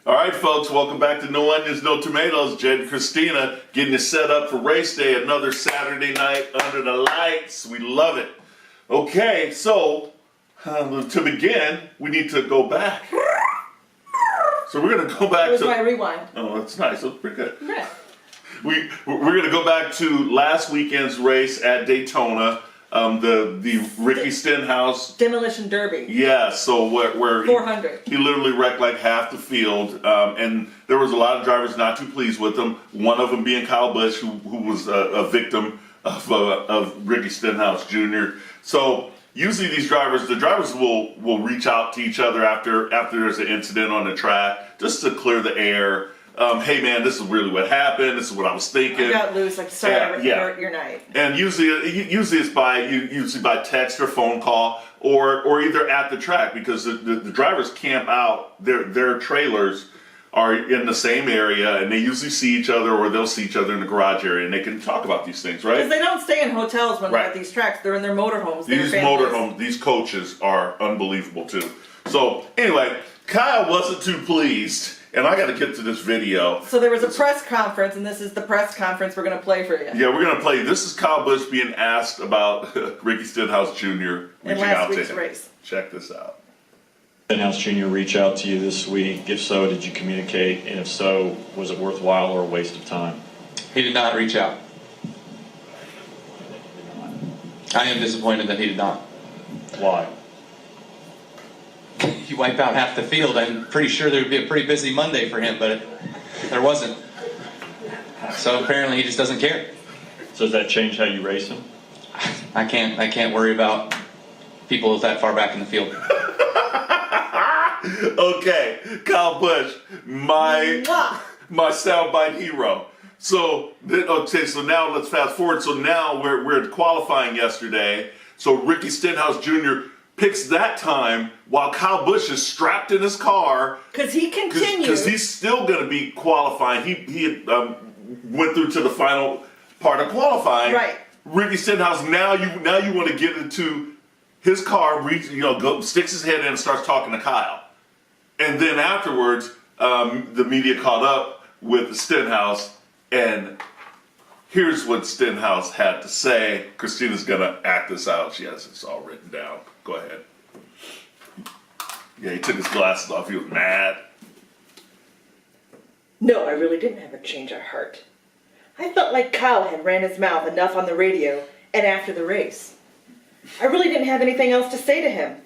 All right, folks, welcome back to No Onions, No Tomatoes. Jed and Christina getting you set up for race day, another Saturday night under the lights. We love it. Okay, so to begin, we need to go back. So we're going to go back to... It was my rewind. Oh, that's nice. That's pretty good. Yeah. We're going to go back to last weekend's race at Daytona. The Ricky Stenhouse Demolition Derby. Yeah, so where 400. He literally wrecked like half the field, and there was a lot of drivers not too pleased with him. One of them being Kyle Busch, who was a victim of Ricky Stenhouse Jr. So usually the drivers will reach out to each other after there's an incident on the track just to clear the air. Hey man, this is really what happened. This is what I was thinking. I got loose. Like, sorry, your night. And usually it's by text or phone call or either at the track, because the drivers camp out. Their trailers are in the same area, and they usually see each other, or they'll see each other in the garage area, and they can talk about these things, right? Because they don't stay in hotels when they're at these tracks. They're in their motorhomes. These coaches are unbelievable too. So anyway, Kyle wasn't too pleased. And I got to get to this video. So there was a press conference, and this is the press conference we're going to play for you. Yeah, we're going to play. This is Kyle Busch being asked about Ricky Stenhouse Jr. reaching out to him. Race. Check this out. Stenhouse Jr. reach out to you this week? If so, did you communicate? And if so, was it worthwhile or a waste of time? He did not reach out. I am disappointed that he did not. Why? You wipe out half the field. I'm pretty sure there would be a pretty busy Monday for him, but there wasn't. So apparently he just doesn't care. So does that change how you race him? I can't worry about people that far back in the field. Okay, Kyle Busch, my soundbite hero. So now let's fast forward. So now we're qualifying yesterday. So Ricky Stenhouse Jr. picks that time while Kyle Busch is strapped in his car. Because he continues. Because he's still going to be qualifying. He went through to the final part of qualifying. Right. Ricky Stenhouse, now you want to get into his car, sticks his head in and starts talking to Kyle. And then afterwards, the media caught up with Stenhouse, and here's what Stenhouse had to say. Christina's going to act this out. She has this all written down. Go ahead. Yeah, he took his glasses off. He was mad. No, I really didn't have a change of heart. I felt like Kyle had ran his mouth enough on the radio and after the race. I really didn't have anything else to say to him.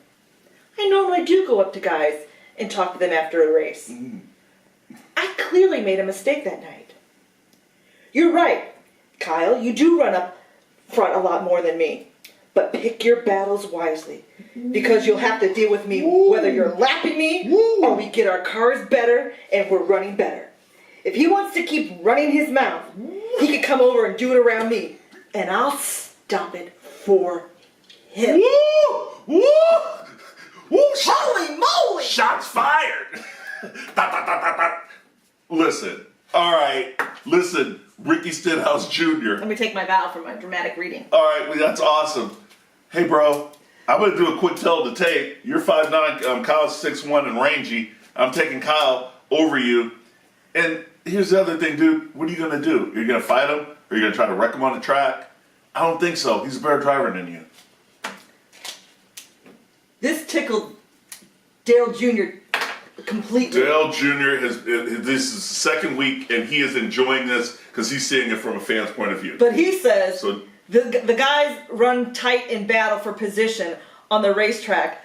I normally do go up to guys and talk to them after a race. I clearly made a mistake that night. You're right, Kyle, you do run up front a lot more than me. But pick your battles wisely, because you'll have to deal with me whether you're lapping me or we get our cars better and we're running better. If he wants to keep running his mouth, he can come over and do it around me, and I'll stop it for him. Woo! Woo! Woo! Holy moly! Shots fired! Listen. All right. Listen. Ricky Stenhouse Jr. Let me take my bow for my dramatic reading. All right. Well, that's awesome. Hey, bro. I'm going to do a quick tell of the tape. You're 5'9". Kyle's 6'1" and rangy. I'm taking Kyle over you. And here's the other thing, dude. What are you going to do? Are you going to fight him? Or are you going to try to wreck him on the track? I don't think so. He's a better driver than you. This tickled Dale Jr. completely. Dale Jr. this is the second week, and he is enjoying this because he's seeing it from a fan's point of view. But he says the guys run tight in battle for position on the racetrack,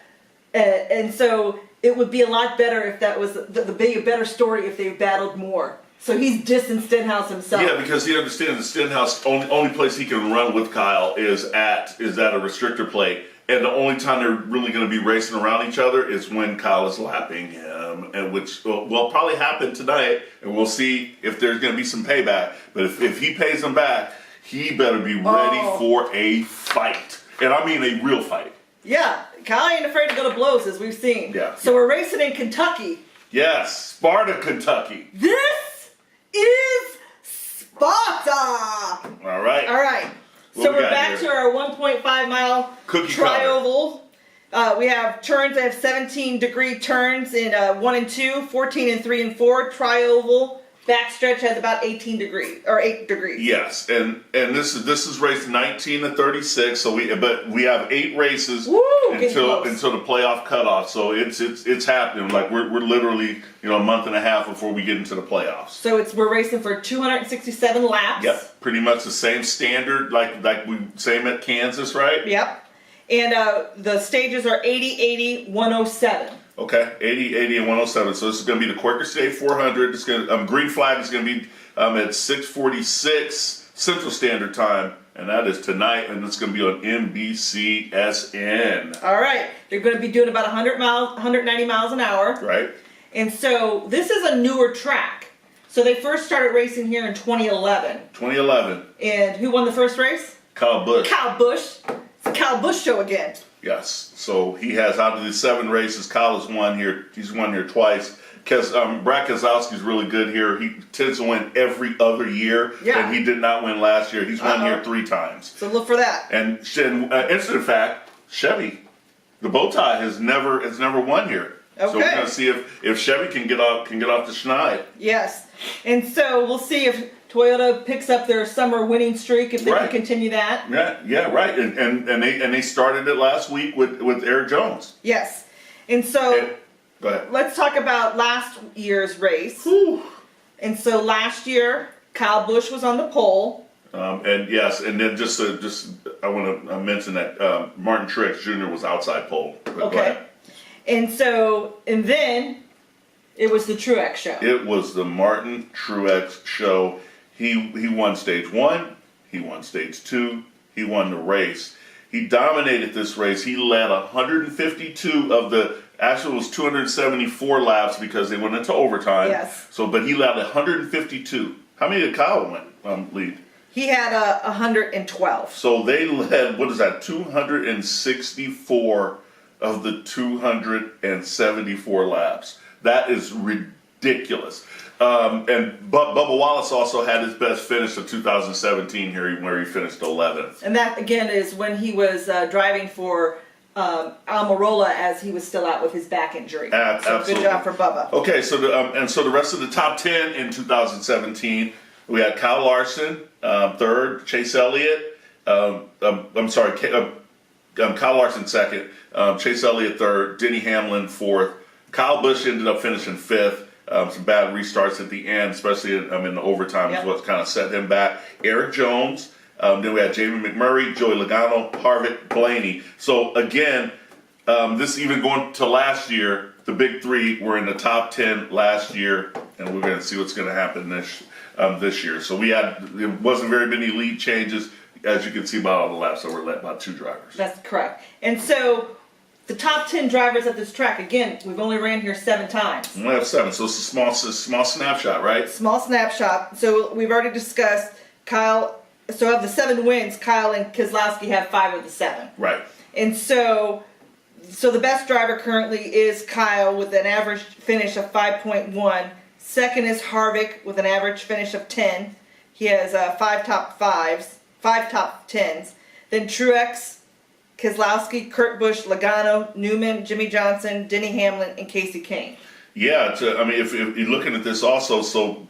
and so it would be a lot better if that was be a better story if they battled more. So he's dissing Stenhouse himself. Yeah, because he understands that Stenhouse only place he can run with Kyle is at a restrictor plate. And the only time they're really going to be racing around each other is when Kyle is lapping him, and which will probably happen tonight, and we'll see if there's going to be some payback. But if he pays him back, he better be ready for a fight. And I mean a real fight. Yeah, Kyle ain't afraid to go to blows, as we've seen. Yeah. So we're racing in Kentucky. Yes, Sparta, Kentucky. This is Sparta! All right. All right. So we're back to our 1.5 mile tri-oval. We have turns that have 17-degree turns in 1 and 2, 14 and 3 and 4. Tri-oval backstretch has about 18 degrees or 8 degrees. Yes, and this is race 19 to 36. So we have 8 races Woo, until the playoff cutoff. So it's happening. Like we're literally a month and a half before we get into the playoffs. So we're racing for 267 laps. Yep, pretty much the same standard like same at Kansas, right? Yep. And the stages are 80, 80, 107. Okay, 80, 80, and 107. So this is going to be the Quaker State 400. It's going to green flag is going to be at 6:46 Central Standard Time, and that is tonight, and it's going to be on NBCSN. All right, they're going to be doing about 190 miles an hour. Right. And so this is a newer track. So they first started racing here in 2011. 2011. And who won the first race? Kyle Busch. Kyle Busch. It's the Kyle Busch show again. Yes. So he has, out of the 7 races, Kyle has won here. He's won here twice. Because Brad Keselowski's really good here. He tends to win every other year. Yeah. And he did not win last year. He's won here 3 times. So look for that. And instant fact, Chevy, the bow tie has never won here. Okay. So we're going to see if Chevy can get off the schneid. Yes. And so we'll see if Toyota picks up their summer winning streak, if they can continue that. Yeah, right. And they started it last week with Eric Jones. Yes. And so Go ahead. let's talk about last year's race. Whew. And so last year, Kyle Busch was on the pole. And yes, and then just I want to mention that Martin Truex Jr. was outside pole. But go Okay. ahead. And then it was the Truex show. It was the Martin Truex show. He won stage 1. He won stage 2. He won the race. He dominated this race. He led 152 of the. Actually, it was 274 laps because they went into overtime. Yes. So, but he led 152. How many did Kyle lead? He had 112. So they led, 264 of the 274 laps. That is ridiculous. And Bubba Wallace also had his best finish of 2017 here, where he finished 11th. And that, again, is when he was driving for Almirola as he was still out with his back injury. So Absolutely. good job for Bubba. Okay, so the rest of the top 10 in 2017, we had Kyle Larson, 3rd, Chase Elliott, Kyle Larson 2nd, Chase Elliott 3rd, Denny Hamlin 4th. Kyle Busch ended up finishing 5th. Some bad restarts at the end, especially in the overtime, is what kind of set him back. Eric Jones. Then we had Jamie McMurray, Joey Logano, Harvick, Blaney. So again, this even going to last year, the big 3 were in the top 10 last year, and we're going to see what's going to happen this year. So there wasn't very many lead changes, as you can see by all the laps that were led by 2 drivers. That's correct. And so the top 10 drivers at this track, again, we've only ran here 7 times. We only have 7, so it's a small snapshot, right? Small snapshot. So we've already discussed Kyle. So of the 7 wins, Kyle and Keselowski have 5 of the 7. Right. And so the best driver currently is Kyle with an average finish of 5.1. Second is Harvick with an average finish of 10. He has 5 top 5s, 5 top 10s. Then Truex, Keselowski, Kurt Busch, Logano, Newman, Jimmy Johnson, Denny Hamlin, and Kasey Kahne. Yeah, if you're looking at this also, so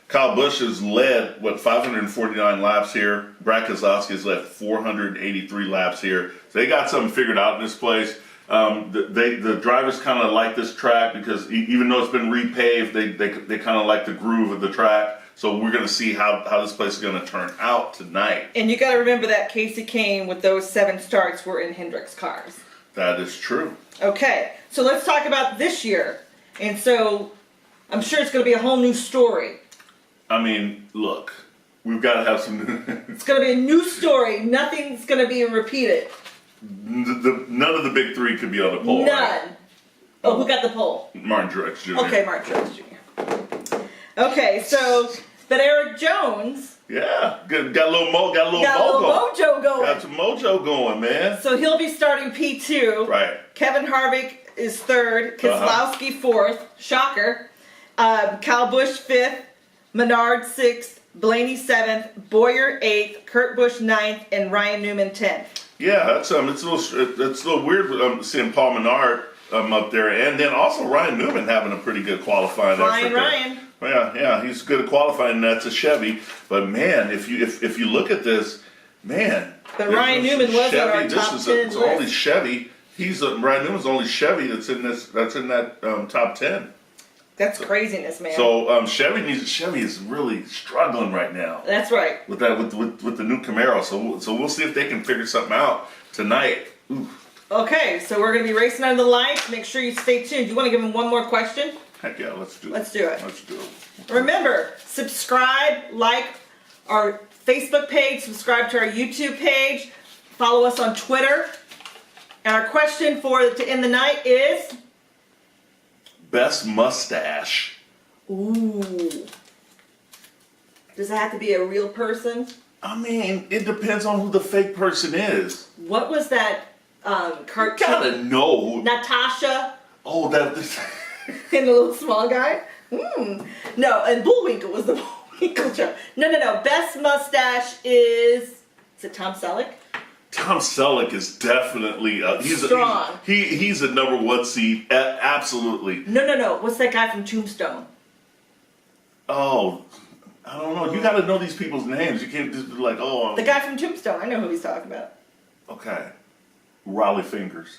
Kyle Busch has led, 549 laps here. Brad Keselowski has led 483 laps here. So they got something figured out in this place. The drivers kind of like this track because even though it's been repaved, they kind of like the groove of the track. So we're going to see how this place is going to turn out tonight. And you got to remember that Kasey Kahne with those 7 starts were in Hendrick's cars. That is true. Okay, so let's talk about this year. And so I'm sure it's going to be a whole new story. I mean, look, we've got to have some. It's going to be a new story. Nothing's going to be repeated. None of the big 3 could be on the pole. None. Right? Oh, who got the pole? Martin Truex Jr. Okay, Martin Truex Jr. Okay, but Eric Jones. Yeah, got a little mojo going. Got some mojo going, man. So he'll be starting P2. Right. Kevin Harvick is 3rd. Keselowski 4th. Shocker. Kyle Busch 5th. Menard 6th. Blaney 7th. Boyer 8th. Kurt Busch 9th. And Ryan Newman 10th. Yeah, that's it's a little weird seeing Paul Menard up there, and then also Ryan Newman having a pretty good qualifying effort there. Ryan. Yeah, he's good at qualifying, and that's a Chevy. But man, if you look at this, man. But Ryan Newman was on our top 10 it's only list. Chevy. Ryan Newman's the only Chevy that's in that top 10. That's craziness, man. So Chevy is really struggling right now That's right. with that with the new Camaro. So we'll see if they can figure something out tonight. Ooh. Okay, so we're going to be racing under the lights. Make sure you stay tuned. Do you want to give him one more question? Heck yeah, let's do it. Let's do it. Let's do it. Remember, subscribe, like our Facebook page, subscribe to our YouTube page, follow us on Twitter. And our question to end the night is... Best mustache. Ooh. Does it have to be a real person? I mean, it depends on who the fake person is. What was that cartoon? You gotta know who. Natasha Oh, that. and the little small guy? No, and Bullwinkle was the Bullwinkle show. No. Best mustache is it Tom Selleck? Tom Selleck is definitely Strong. He's a number one seed, absolutely. No. What's that guy from Tombstone? Oh, I don't know. You got to know these people's names. You can't just be like, oh. The guy from Tombstone. I know who he's talking about. Okay, Raleigh Fingers,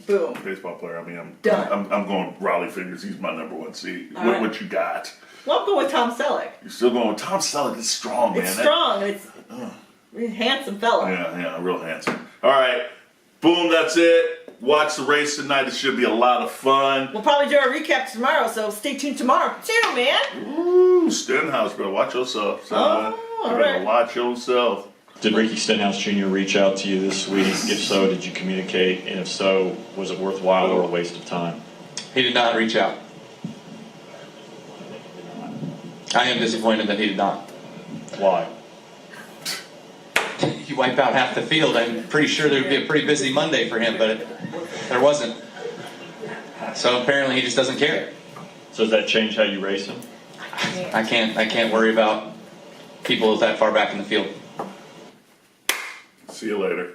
Boom. baseball player. I mean, Done. I'm going Raleigh Fingers. He's my number one seed. All right. What you got? Well, I'm going with Tom Selleck. You're still going with Tom Selleck. It's strong, man. It's strong. It's a handsome fella. Yeah, real handsome. All right, boom. That's it. Watch the race tonight. It should be a lot of fun. We'll probably do our recap tomorrow, so stay tuned tomorrow too, man. Ooh, Stenhouse, bro. Watch yourself, son. all You better right. watch yourself. Did Ricky Stenhouse Jr. reach out to you this week? If so, did you communicate? And if so, was it worthwhile or a waste of time? He did not reach out. I am disappointed that he did not. Why? You wipe out half the field. I'm pretty sure there would be a pretty busy Monday for him, but there wasn't. So apparently he just doesn't care. So does that change how you race him? I can't worry about people that far back in the field. See you later.